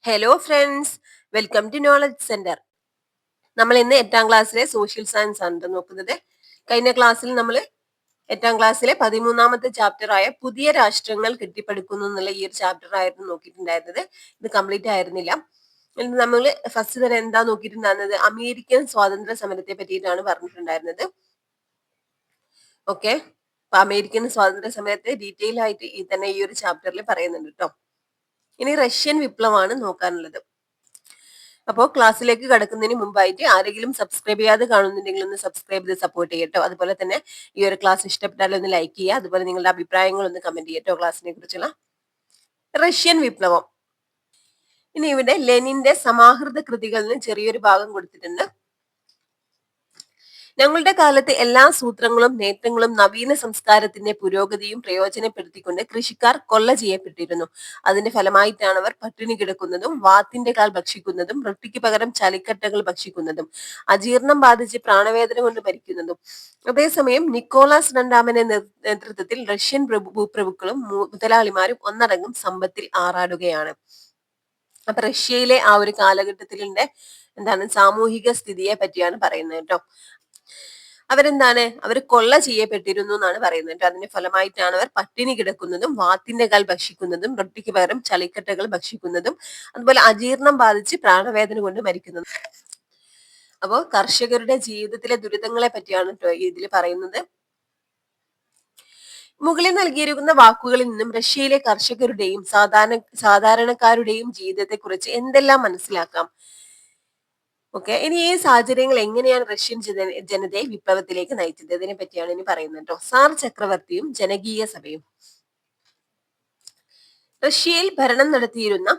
Hello friends, welcome to knowledge centre. നമ്മൾ ഇന്ന് 8ാം ക്ലാസ്സിലെ സോഷ്യൽ സയൻസ് ആണ് നോക്കുന്നത്. കഴിഞ്ഞ ക്ലാസ്സിൽ നമ്മൾ 8ാം ക്ലാസ്സിലെ 13ാമത്തെ ചാപ്റ്റർ ആയ പുതിയ രാഷ്ട്രങ്ങൾ കെട്ടിപ്പടുക്കുന്നു എന്നുള്ള ഈ ഒരു ചാപ്റ്റർ ആയിരുന്നു നോക്കിയിട്ടുണ്ടായിരുന്നത്. ഇത് കംപ്ലീറ്റ് ആയിരുന്നില്ല. നമ്മൾ ഫസ്റ്റ് തന്നെ എന്താ നോക്കിയിട്ടുണ്ടായിരുന്നത്? അമേരിക്കൻ സ്വാതന്ത്ര്യ സമരത്തെ പറ്റിയിട്ടാണ് പറഞ്ഞിട്ടുണ്ടായിരുന്നത്. ഓക്കെ, അപ്പൊ അമേരിക്കൻ സ്വാതന്ത്ര്യ സമരത്തെ ഡീറ്റെയിൽ ആയിട്ട് ഈ ഒരു ചാപ്റ്ററിൽ പറയുന്നുണ്ട് കേട്ടോ. ഇനി റഷ്യൻ വിപ്ലവമാണ് നോക്കാനുള്ളത്. അപ്പോൾ ക്ലാസ്സിലേക്ക് കടക്കുന്നതിന് മുമ്പായിട്ട് ആരെങ്കിലും സബ്സ്ക്രൈബ് ചെയ്യാതെ കാണുന്നുണ്ടെങ്കിൽ ഒന്ന് സബ്സ്ക്രൈബ് ചെയ്ത് സപ്പോർട്ട് ചെയ്യട്ടോ. അതുപോലെ തന്നെ ഈ ഒരു ക്ലാസ് ഇഷ്ടപ്പെട്ടാൽ ഒന്ന് ലൈക്ക് ചെയ്യുക. അതുപോലെ നിങ്ങളുടെ അഭിപ്രായങ്ങൾ ഒന്ന് കമന്റ് ചെയ്യട്ടോ ക്ലാസ്സിനെ കുറിച്ചുള്ള. റഷ്യൻ വിപ്ലവം. ഇനി ഇവിടെ ലെനിന്റെ സമാഹൃത കൃതികളിൽ നിന്ന് ചെറിയൊരു ഭാഗം കൊടുത്തിട്ടുണ്ട്. ഞങ്ങളുടെ കാലത്ത് എല്ലാ സൂത്രങ്ങളും നേട്ടങ്ങളും നവീന സംസ്കാരത്തിന്റെ പുരോഗതിയും പ്രയോജനപ്പെടുത്തിക്കൊണ്ട് കൃഷിക്കാർ കൊള്ള ചെയ്യപ്പെട്ടിരുന്നു. അതിന്റെ ഫലമായിട്ടാണ് അവർ പട്ടിണി കിടക്കുന്നതും വാത്തിന്റെ കാൽ ഭക്ഷിക്കുന്നതും റൊട്ടിക്ക് പകരം ചളിക്കട്ടകൾ ഭക്ഷിക്കുന്നതും അജീർണം ബാധിച്ച് പ്രാണവേദന കൊണ്ട് മരിക്കുന്നതും. അതേസമയം നിക്കോളാസ് രണ്ടാമന്റെ നേതൃത്വത്തിൽ റഷ്യൻ ഭൂപ്രഭുക്കളും മുതലാളിമാരും ഒന്നടങ്കം സമ്പത്തിൽ ആറാടുകയാണ്. അപ്പൊ റഷ്യയിലെ ആ ഒരു കാലഘട്ടത്തിലെ സാമൂഹിക സ്ഥിതിയെ പറ്റിയാണ് പറയുന്നത് കേട്ടോ. അവർ കൊള്ള ചെയ്യപ്പെട്ടിരുന്നു എന്നാണ് പറയുന്നത്. അതിന്റെ ഫലമായിട്ടാണ് അവർ പട്ടിണി കിടക്കുന്നതും വാത്തിന്റെ കാൽ ഭക്ഷിക്കുന്നതും റൊട്ടിക്ക് പകരം ചളിക്കട്ടകൾ ഭക്ഷിക്കുന്നതും അതുപോലെ അജീർണം ബാധിച്ച് പ്രാണവേദന കൊണ്ട് മരിക്കുന്നതും. അപ്പോൾ കർഷകരുടെ ജീവിതത്തിലെ ദുരിതങ്ങളെ പറ്റിയാണ് കേട്ടോ ഇതിൽ പറയുന്നത്. മുകളിൽ നൽകിയിരിക്കുന്ന വാക്കുകളിൽ നിന്നും റഷ്യയിലെ കർഷകരുടെയും സാധാരണക്കാരുടെയും ജീവിതത്തെ കുറിച്ച് എന്തെല്ലാം മനസ്സിലാക്കാം? ഓക്കെ, ഇനി ഈ സാഹചര്യങ്ങൾ എങ്ങനെയാണ് റഷ്യൻ ജനതയെ വിപ്ലവത്തിലേക്ക് നയിച്ചത്? ഇതിനെ പറ്റിയാണ് ഇനി പറയുന്നത് കേട്ടോ. സാർ ചക്രവർത്തിയും ജനകീയ സഭയും. റഷ്യയിൽ ഭരണം നടത്തിയിരുന്ന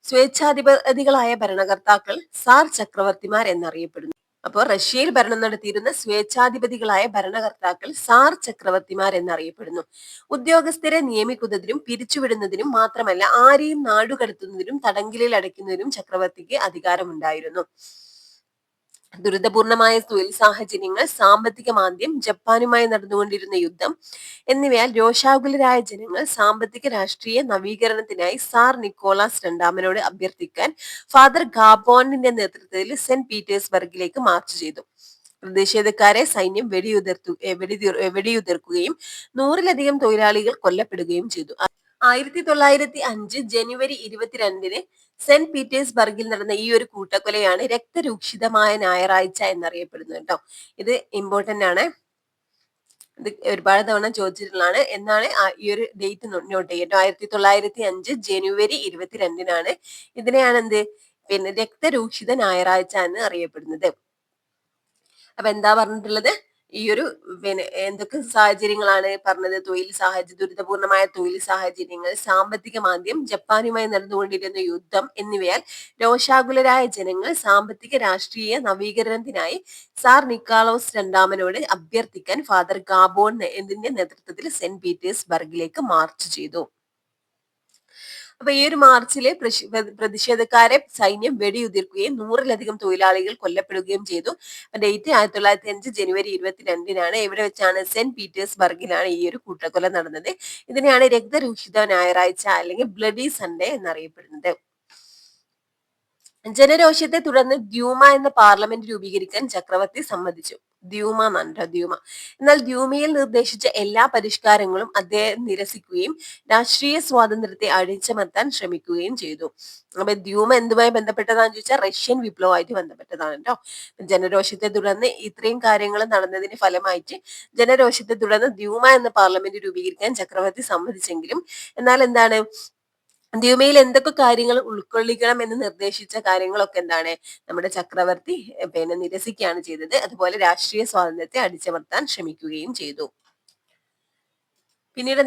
സ്വേച്ഛാധിപതികളായ ഭരണകർത്താക്കൾ സാർ ചക്രവർത്തിമാർ എന്നറിയപ്പെടുന്നു. അപ്പോൾ റഷ്യയിൽ ഭരണം നടത്തിയിരുന്ന സ്വേച്ഛാധിപതികളായ ഭരണകർത്താക്കൾ സാർ ചക്രവർത്തിമാർ എന്നറിയപ്പെടുന്നു. ഉദ്യോഗസ്ഥരെ നിയമിക്കുന്നതിനും പിരിച്ചുവിടുന്നതിനും മാത്രമല്ല ആരെയും നാടുകടത്തുന്നതിനും തടങ്കലിൽ അടയ്ക്കുന്നതിനും ചക്രവർത്തിക്ക് അധികാരമുണ്ടായിരുന്നു. ദുരിതപൂർണമായ തൊഴിൽ സാഹചര്യങ്ങൾ, സാമ്പത്തിക മാന്ദ്യം, ജപ്പാനുമായി നടന്നുകൊണ്ടിരുന്ന യുദ്ധം എന്നിവയാൽ രോഷാകുലരായ ജനങ്ങൾ സാമ്പത്തിക രാഷ്ട്രീയ നവീകരണത്തിനായി സാർ നിക്കോളാസ് രണ്ടാമനോട് അഭ്യർത്ഥിക്കാൻ ഫാദർ ഗാബോണിന്റെ നേതൃത്വത്തിൽ സെന്റ് പീറ്റേഴ്സ്ബർഗിലേക്ക് മാർച്ച് ചെയ്തു. പ്രതിഷേധക്കാരെ സൈന്യം വെടിയുതിർക്കുകയും 100-ലധികം തൊഴിലാളികൾ കൊല്ലപ്പെടുകയും ചെയ്തു. 1905 ജനുവരി 22-ന് സെന്റ് പീറ്റേഴ്സ്ബർഗിൽ നടന്ന ഈ ഒരു കൂട്ടക്കൊലയാണ് രക്തരൂക്ഷിതമായ ഞായറാഴ്ച എന്നറിയപ്പെടുന്നത് കേട്ടോ. ഇത് ഇമ്പോർട്ടന്റ് ആണ്. ഇത് ഒരുപാട് തവണ ചോദിച്ചിട്ടുള്ളതാണ്. എന്നാണ് ഈ ഒരു ഡേറ്റ് നോട്ട് ചെയ്യട്ടോ. 1905 ജനുവരി 22-നാണ്. ഇതിനെയാണ് രക്തരൂക്ഷിത ഞായറാഴ്ച എന്ന് അറിയപ്പെടുന്നത്. അപ്പൊ എന്താ പറഞ്ഞിട്ടുള്ളത്? ഈ ഒരു എന്തൊക്കെ സാഹചര്യങ്ങളാണ് പറഞ്ഞത്? ദുരിതപൂർണമായ തൊഴിൽ സാഹചര്യങ്ങൾ, സാമ്പത്തിക മാന്ദ്യം, ജപ്പാനുമായി നടന്നുകൊണ്ടിരുന്ന യുദ്ധം എന്നിവയാൽ രോഷാകുലരായ ജനങ്ങൾ സാമ്പത്തിക രാഷ്ട്രീയ നവീകരണത്തിനായി സാർ നിക്കോളാസ് രണ്ടാമനോട് അഭ്യർത്ഥിക്കാൻ ഫാദർ ഗാബോൺ എന്നതിന്റെ നേതൃത്വത്തിൽ സെന്റ് പീറ്റേഴ്സ്ബർഗിലേക്ക് മാർച്ച് ചെയ്തു. അപ്പൊ ഈ ഒരു മാർച്ചിലെ പ്രതിഷേധക്കാരെ സൈന്യം വെടിയുതിർക്കുകയും 100-ലധികം തൊഴിലാളികൾ കൊല്ലപ്പെടുകയും ചെയ്തു. ഡേറ്റ് 1905 ജനുവരി 22-നാണ്. ഇവിടെ വെച്ചാണ് സെന്റ് പീറ്റേഴ്സ്ബർഗിലാണ് ഈ ഒരു കൂട്ടക്കൊല നടന്നത്. ഇതിനെയാണ് രക്തരൂക്ഷിത ഞായറാഴ്ച അല്ലെങ്കിൽ ബ്ലഡി സൺഡേ എന്നറിയപ്പെടുന്നത്. ജനരോഷത്തെ തുടർന്ന് ദ്യൂമ എന്ന പാർലമെന്റ് രൂപീകരിക്കാൻ ചക്രവർത്തി സമ്മതിച്ചു. ദ്യൂമ. എന്നാൽ ദ്യൂമയിൽ നിർദ്ദേശിച്ച എല്ലാ പരിഷ്കാരങ്ങളും അദ്ദേഹം നിരസിക്കുകയും രാഷ്ട്രീയ സ്വാതന്ത്ര്യത്തെ അടിച്ചമർത്താൻ ശ്രമിക്കുകയും ചെയ്തു. അപ്പൊ ദ്യൂമ എന്തുമായി ബന്ധപ്പെട്ടതാണെന്ന് ചോദിച്ചാൽ റഷ്യൻ വിപ്ലവമായിട്ട് ബന്ധപ്പെട്ടതാണ് കേട്ടോ. ജനരോഷത്തെ തുടർന്ന് ഇത്രയും കാര്യങ്ങൾ നടന്നതിന് ഫലമായിട്ട് ജനരോഷത്തെ തുടർന്ന് ദ്യൂമ എന്ന പാർലമെന്റ് രൂപീകരിക്കാൻ ചക്രവർത്തി സമ്മതിച്ചെങ്കിലും എന്നാൽ ദ്യൂമയിൽ എന്തൊക്കെ കാര്യങ്ങൾ ഉൾക്കൊള്ളിക്കണം എന്ന് നിർദ്ദേശിച്ച കാര്യങ്ങളൊക്കെ നമ്മുടെ ചക്രവർത്തി നിരസിക്കുകയാണ് ചെയ്തത്. അതുപോലെ രാഷ്ട്രീയ സ്വാതന്ത്ര്യത്തെ അടിച്ചമർത്താൻ ശ്രമിക്കുകയും ചെയ്തു. പിന്നീട്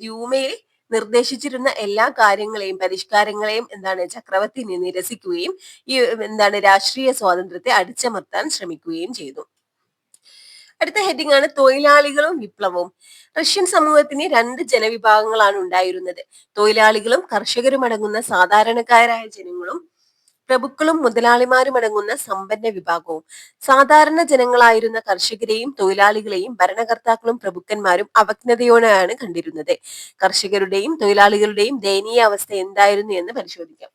ദ്യൂമയിൽ നിർദ്ദേശിച്ചിരുന്ന എല്ലാ കാര്യങ്ങളെയും പരിഷ്കാരങ്ങളെയും ചക്രവർത്തി നിരസിക്കുകയും ഈ രാഷ്ട്രീയ സ്വാതന്ത്ര്യത്തെ അടിച്ചമർത്താൻ ശ്രമിക്കുകയും ചെയ്തു. അടുത്ത ഹെഡിംഗ് ആണ് തൊഴിലാളികളും വിപ്ലവവും. റഷ്യൻ സമൂഹത്തിന് 2 ജനവിഭാഗങ്ങളാണ് ഉണ്ടായിരുന്നത്. തൊഴിലാളികളും കർഷകരും അടങ്ങുന്ന സാധാരണക്കാരായ ജനങ്ങളും പ്രഭുക്കളും മുതലാളിമാരും അടങ്ങുന്ന സമ്പന്ന വിഭാഗവും. സാധാരണ ജനങ്ങളായിരുന്ന കർഷകരെയും തൊഴിലാളികളെയും ഭരണകർത്താക്കളും പ്രഭുക്കന്മാരും അവജ്ഞതയോടെയാണ് കണ്ടിരുന്നത്. കർഷകരുടെയും തൊഴിലാളികളുടെയും ദയനീയ അവസ്ഥ എന്തായിരുന്നു എന്ന് പരിശോധിക്കാം.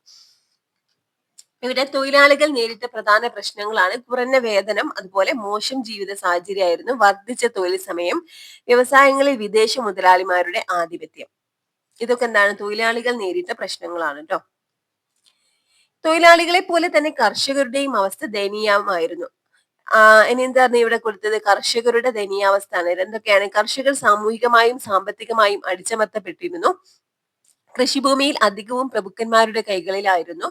ഇവിടെ തൊഴിലാളികൾ നേരിട്ട പ്രധാന പ്രശ്നങ്ങളാണ് കുറഞ്ഞ വേതനം, അതുപോലെ മോശം ജീവിത സാഹചര്യമായിരുന്നു, വർദ്ധിച്ച തൊഴിൽ സമയം, വ്യവസായങ്ങളിൽ വിദേശ മുതലാളിമാരുടെ ആധിപത്യം. ഇതൊക്കെ എന്താണ് തൊഴിലാളികൾ നേരിട്ട പ്രശ്നങ്ങളാണ് കേട്ടോ. തൊഴിലാളികളെ പോലെ തന്നെ കർഷകരുടെയും അവസ്ഥ ദയനീയമായിരുന്നു. ഇനി എന്താണ് ഇവിടെ കൊടുത്തത്? കർഷകരുടെ ദയനീയാവസ്ഥ ആണ്. എന്തൊക്കെയാണ്? കർഷകർ സാമൂഹികമായും സാമ്പത്തികമായും അടിച്ചമർത്തപ്പെട്ടിരുന്നു. കൃഷിഭൂമിയിൽ അധികവും പ്രഭുക്കന്മാരുടെ കൈകളിലായിരുന്നു.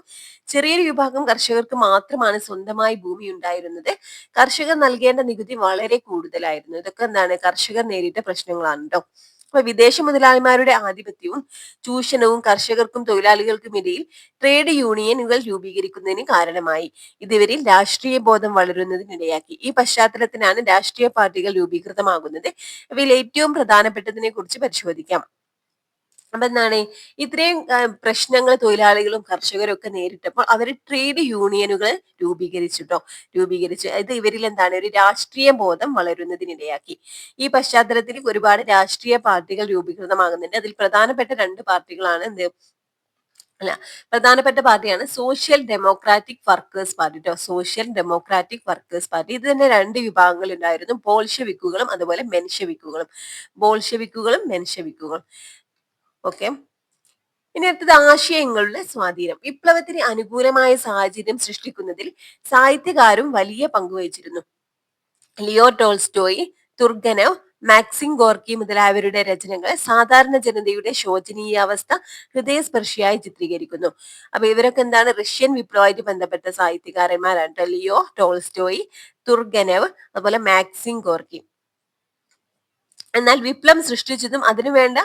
ചെറിയൊരു വിഭാഗം കർഷകർക്ക് മാത്രമാണ് സ്വന്തമായി ഭൂമി ഉണ്ടായിരുന്നത്. കർഷകർ നൽകേണ്ട നികുതി വളരെ കൂടുതലായിരുന്നു. ഇതൊക്കെ എന്താണ് കർഷകർ നേരിട്ട പ്രശ്നങ്ങളാണ് കേട്ടോ. അപ്പൊ വിദേശ മുതലാളിമാരുടെ ആധിപത്യവും ചൂഷണവും കർഷകർക്കും തൊഴിലാളികൾക്കും ഇടയിൽ ട്രേഡ് യൂണിയനുകൾ രൂപീകരിക്കുന്നതിന് കാരണമായി. ഇതിവരിൽ രാഷ്ട്രീയ ബോധം വളരുന്നതിനിടയാക്കി. ഈ പശ്ചാത്തലത്തിലാണ് രാഷ്ട്രീയ പാർട്ടികൾ രൂപീകൃതമാകുന്നത്. അവയിൽ ഏറ്റവും പ്രധാനപ്പെട്ടതിനെ കുറിച്ച് പരിശോധിക്കാം. അപ്പൊ എന്താണ് ഇത്രയും പ്രശ്നങ്ങൾ തൊഴിലാളികളും കർഷകരും ഒക്കെ നേരിട്ടപ്പോൾ അവർ ട്രേഡ് യൂണിയനുകൾ രൂപീകരിച്ചു. ഇത് ഇവരിൽ എന്താണ് ഒരു രാഷ്ട്രീയ ബോധം വളരുന്നതിനിടയാക്കി. ഈ പശ്ചാത്തലത്തിൽ ഒരുപാട് രാഷ്ട്രീയ പാർട്ടികൾ രൂപീകൃതമാകുന്നുണ്ട്. അതിൽ പ്രധാനപ്പെട്ട രണ്ട് പാർട്ടികളാണ് പ്രധാനപ്പെട്ട പാർട്ടിയാണ് സോഷ്യൽ ഡെമോക്രാറ്റിക് വർക്കേഴ്സ് പാർട്ടി കേട്ടോ. Social democratic workers party. ഇത് തന്നെ രണ്ട് വിഭാഗങ്ങൾ ഉണ്ടായിരുന്നു, ബോൾഷെവിക്കുകളും അതുപോലെ മെൻഷെവിക്കുകളും. ഓക്കെ. ഇനി അടുത്തത് ആശയങ്ങളുടെ സ്വാധീനം. വിപ്ലവത്തിന് അനുകൂലമായ സാഹചര്യം സൃഷ്ടിക്കുന്നതിൽ സാഹിത്യകാരും വലിയ പങ്കുവഹിച്ചിരുന്നു. ലിയോ ടോൾസ്റ്റോയി, തുർഗനവ്, മാക്സിം ഗോർക്കി മുതലായവരുടെ രചനകൾ സാധാരണ ജനതയുടെ ശോചനീയാവസ്ഥ ഹൃദയസ്പർശിയായി ചിത്രീകരിക്കുന്നു. അപ്പൊ ഇവരൊക്കെ എന്താണ് റഷ്യൻ വിപ്ലവമായിട്ട് ബന്ധപ്പെട്ട സാഹിത്യകാരന്മാരാണ്. ലിയോ ടോൾസ്റ്റോയി, തുർഗനവ്, അതുപോലെ മാക്സിം ഗോർക്കി. എന്നാൽ വിപ്ലവം സൃഷ്ടിച്ചതും അതിനുവേണ്ട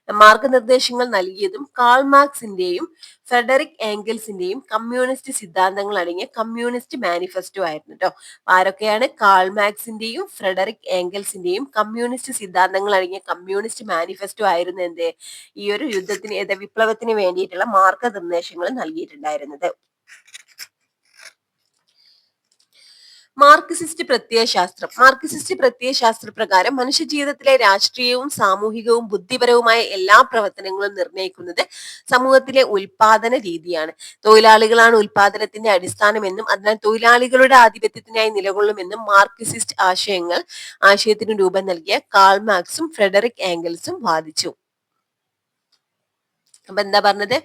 മാർഗനിർദ്ദേശങ്ങൾ നൽകിയതും കാൾ മാർക്സിന്റെയും ഫ്രെഡറിക് ഏംഗൽസിന്റെയും കമ്മ്യൂണിസ്റ്റ് സിദ്ധാന്തങ്ങൾ അടങ്ങിയ കമ്മ്യൂണിസ്റ്റ് മാനിഫെസ്റ്റോ ആയിരുന്നു കേട്ടോ. ആരൊക്കെയാണ്? കാൾ മാർക്സിന്റെയും ഫ്രെഡറിക് ഏംഗൽസിന്റെയും കമ്മ്യൂണിസ്റ്റ് സിദ്ധാന്തങ്ങൾ അടങ്ങിയ കമ്മ്യൂണിസ്റ്റ് മാനിഫെസ്റ്റോ ആയിരുന്നു ഈ ഒരു വിപ്ലവത്തിന് വേണ്ടിയിട്ടുള്ള മാർഗനിർദ്ദേശങ്ങൾ നൽകിയിട്ടുണ്ടായിരുന്നത്. മാർക്സിസ്റ്റ് പ്രത്യയശാസ്ത്ര പ്രകാരം മനുഷ്യ ജീവിതത്തിലെ രാഷ്ട്രീയവും സാമൂഹികവും ബുദ്ധിപരവുമായ എല്ലാ പ്രവർത്തനങ്ങളും നിർണ്ണയിക്കുന്നത് സമൂഹത്തിലെ ഉൽപാദന രീതിയാണ്. തൊഴിലാളികളാണ് ഉൽപാദനത്തിന്റെ അടിസ്ഥാനമെന്നും അതിനാൽ തൊഴിലാളികളുടെ ആധിപത്യത്തിനായി നിലകൊള്ളുമെന്നും മാർക്സിസ്റ്റ് ആശയത്തിന് രൂപം നൽകിയ കാൾ മാർക്സും ഫ്രെഡറിക് ഏംഗൽസും വാദിച്ചു. അപ്പൊ എന്താ പറഞ്ഞത്?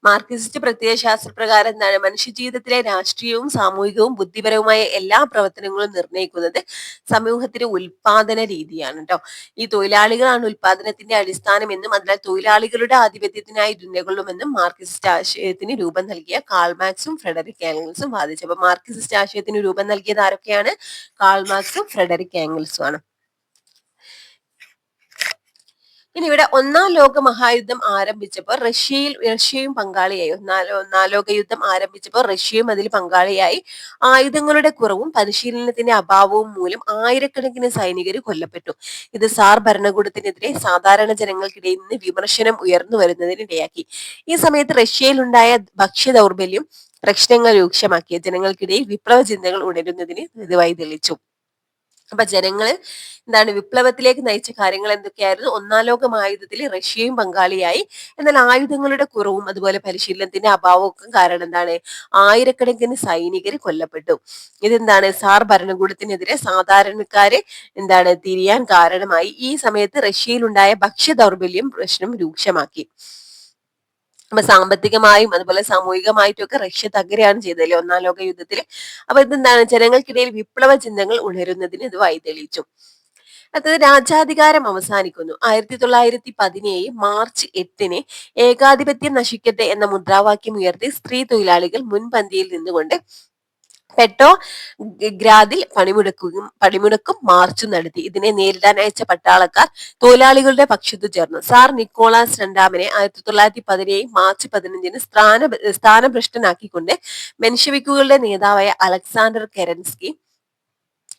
മാർക്സിസ്റ്റ് പ്രത്യയശാസ്ത്ര പ്രകാരം എന്താണ് മനുഷ്യ ജീവിതത്തിലെ രാഷ്ട്രീയവും സാമൂഹികവും ബുദ്ധിപരവുമായ എല്ലാ പ്രവർത്തനങ്ങളും നിർണ്ണയിക്കുന്നത് സമൂഹത്തിന്റെ ഉൽപാദന രീതിയാണ് കേട്ടോ. ഈ തൊഴിലാളികളാണ് ഉൽപാദനത്തിന്റെ അടിസ്ഥാനമെന്നും അതിനാൽ തൊഴിലാളികളുടെ ആധിപത്യത്തിനായി നിലകൊള്ളുമെന്നും മാർക്സിസ്റ്റ് ആശയത്തിന് രൂപം നൽകിയ കാൾ മാർക്സും ഫ്രെഡറിക് ഏംഗൽസും വാദിച്ചു. അപ്പൊ മാർക്സിസ്റ്റ് ആശയത്തിന് രൂപം നൽകിയത് ആരൊക്കെയാണ്? കാൾ മാർക്സും ഫ്രെഡറിക് ഏംഗൽസും ആണ്. ഇനി ഇവിടെ ഒന്നാം ലോക മഹായുദ്ധം ആരംഭിച്ചപ്പോൾ റഷ്യയും പങ്കാളിയായി. ഒന്നാം ലോക യുദ്ധം ആരംഭിച്ചപ്പോൾ റഷ്യയും അതിൽ പങ്കാളിയായി. ആയുധങ്ങളുടെ കുറവും പരിശീലനത്തിന്റെ അഭാവവും മൂലം ആയിരക്കണക്കിന് സൈനികർ കൊല്ലപ്പെട്ടു. ഇത് സാർ ഭരണകൂടത്തിനെതിരെ സാധാരണ ജനങ്ങൾക്കിടയിൽ നിന്ന് വിമർശനം ഉയർന്നു വരുന്നതിനിടയാക്കി. ഈ സമയത്ത് റഷ്യയിലുണ്ടായ ഭക്ഷ്യ ദൗർബല്യം പ്രശ്നങ്ങൾ രൂക്ഷമാക്കിയ ജനങ്ങൾക്കിടയിൽ വിപ്ലവ ചിന്തകൾ ഉണരുന്നതിന് ഇത് വഴി തെളിച്ചു. അപ്പൊ ജനങ്ങള് എന്താണ് വിപ്ലവത്തിലേക്ക് നയിച്ച കാര്യങ്ങൾ എന്തൊക്കെയായിരുന്നു? ഒന്നാം ലോക മഹായുദ്ധത്തിൽ റഷ്യയും പങ്കാളിയായി. എന്നാൽ ആയുധങ്ങളുടെ കുറവും അതുപോലെ പരിശീലനത്തിന്റെ അഭാവവും കാരണം എന്താണ് ആയിരക്കണക്കിന് സൈനികർ കൊല്ലപ്പെട്ടു. ഇതെന്താണ് സാർ ഭരണകൂടത്തിനെതിരെ സാധാരണക്കാരെ തിരിയാൻ കാരണമായി. ഈ സമയത്ത് റഷ്യയിലുണ്ടായ ഭക്ഷ്യ ദൗർബല്യം പ്രശ്നം രൂക്ഷമാക്കി. അപ്പൊ സാമ്പത്തികമായും അതുപോലെ സാമൂഹികമായിട്ടും ഒക്കെ റഷ്യ തകരുകയാണ് ചെയ്തല്ലേ ഒന്നാം ലോക യുദ്ധത്തിൽ. അപ്പൊ ഇതെന്താണ് ജനങ്ങൾക്കിടയിൽ വിപ്ലവ ചിന്തകൾ ഉണരുന്നതിന് ഇത് വഴിതെളിയിച്ചു. അടുത്തത് രാജാധികാരം അവസാനിക്കുന്നു. 1917 മാർച്ച് 8 ഏകാധിപത്യം നശിക്കട്ടെ എന്ന മുദ്രാവാക്യം ഉയർത്തി സ്ത്രീ തൊഴിലാളികൾ മുൻപന്തിയിൽ നിന്നുകൊണ്ട് ഗ്രാദിൽ പണിമുടക്കും മാർച്ചും നടത്തി. ഇതിനെ നേരിടാൻ അയച്ച പട്ടാളക്കാർ തൊഴിലാളികളുടെ പക്ഷത്തു ചേർന്നു. സാർ നിക്കോളാസ് രണ്ടാമനെ 1917 മാർച്ച് 15 സ്ഥാനഭ്രഷ്ടനാക്കിക്കൊണ്ട് മെൻഷെവിക്കുകളുടെ നേതാവായ അലക്സാണ്ടർ കെരൻസ്കി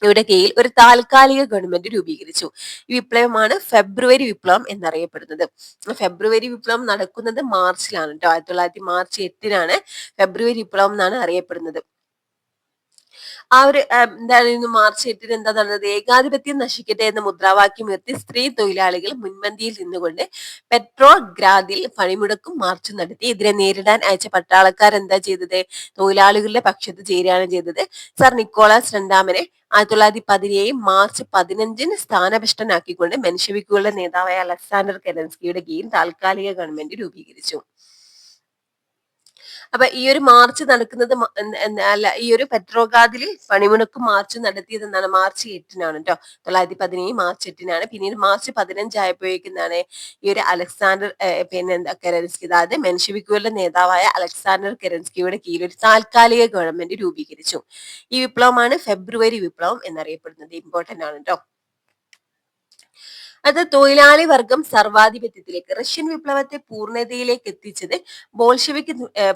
യുടെ കീഴിൽ ഒരു താൽക്കാലിക ഗവൺമെന്റ് രൂപീകരിച്ചു. ഈ വിപ്ലവമാണ് ഫെബ്രുവരി വിപ്ലവം എന്നറിയപ്പെടുന്നത്. ഫെബ്രുവരി വിപ്ലവം നടക്കുന്നത് മാർച്ചിലാണ് കേട്ടോ. മാർച്ച് 8 ഫെബ്രുവരി വിപ്ലവം എന്നാണ് അറിയപ്പെടുന്നത്. ആ ഒരു എന്തായിരുന്നു മാർച്ച് 8-ന് എന്താ നടന്നത്? ഏകാധിപത്യം നശിക്കട്ടെ എന്ന മുദ്രാവാക്യം ഉയർത്തി സ്ത്രീ തൊഴിലാളികൾ മുൻപന്തിയിൽ നിന്നുകൊണ്ട് പെട്രോഗ്രാദിൽ പണിമുടക്കും മാർച്ചും നടത്തി. ഇതിനെ നേരിടാൻ അയച്ച പട്ടാളക്കാർ എന്താ ചെയ്തത്? തൊഴിലാളികളുടെ പക്ഷത്ത് ചേരുകയാണ് ചെയ്തത്. സർ നിക്കോളാസ് രണ്ടാമനെ 1917 മാർച്ച് 15-ന് സ്ഥാനഭ്രഷ്ടനാക്കിക്കൊണ്ട് മെൻഷെവിക്കുകളുടെ നേതാവായ അലക്സാണ്ടർ കെരൻസ്കിയുടെ കീഴിൽ താൽക്കാലിക ഗവൺമെന്റ് രൂപീകരിച്ചു. അപ്പൊ ഈ ഒരു മാർച്ച് നടക്കുന്നത് അല്ല, ഈ ഒരു പെട്രോഗാദിൽ പണിമുടക്ക് മാർച്ച് നടത്തിയത് എന്താണ്? മാർച്ച് 8-നാണ് കേട്ടോ. 1917 മാർച്ച് 8-നാണ്. പിന്നീട് മാർച്ച് 15 ആയപ്പോഴേക്കും ഈ ഒരു അലക്സാണ്ടർ പിന്നെ എന്താ കെരൻസ്കി, അതായത് മെൻഷെവിക്കുകളുടെ നേതാവായ അലക്സാണ്ടർ കെരൻസ്കിയുടെ കീഴിൽ ഒരു താൽക്കാലിക ഗവൺമെന്റ് രൂപീകരിച്ചു. ഈ വിപ്ലവമാണ് ഫെബ്രുവരി വിപ്ലവം എന്നറിയപ്പെടുന്നത്. ഇമ്പോർട്ടന്റ് ആണ് കേട്ടോ. അത് തൊഴിലാളി വർഗം സർവാധിപത്യത്തിലേക്ക്. റഷ്യൻ വിപ്ലവത്തെ പൂർണ്ണതയിലേക്ക് എത്തിച്ചത് ബോൾഷെവിക്